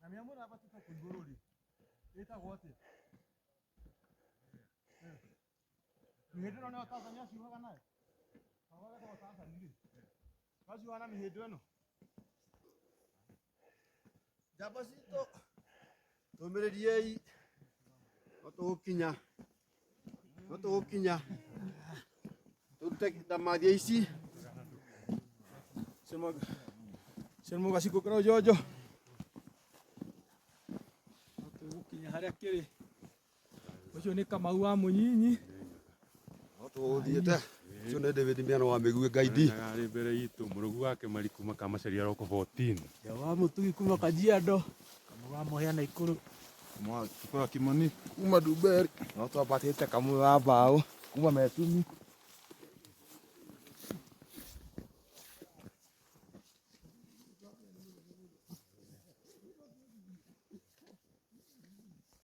Na minha mulher vai ficar com gorori. Eita, gote. Mihedro na Tanzania si waga naye. Waga kwa Tanzania. Kazi wana mihedro no. Jabasito. Tomererie. Otokinya. Tutek damadia isi. Semoga kasih kau jojo. Otokinya haria kiri. Ucio ni Kamau wa Munyinyi. Otothiete. Cio David Miano wa Migue Gaidi. Ari mbere itu murugu wake Marikuma Kamaceria roko 14. Ya wa Mutugi kuma Kajiado. Kamau wa Mohia na Ikuru. Mwa kikora Kimani kuma Duber. Otopatite Kamau wa Bao kuma Metumi.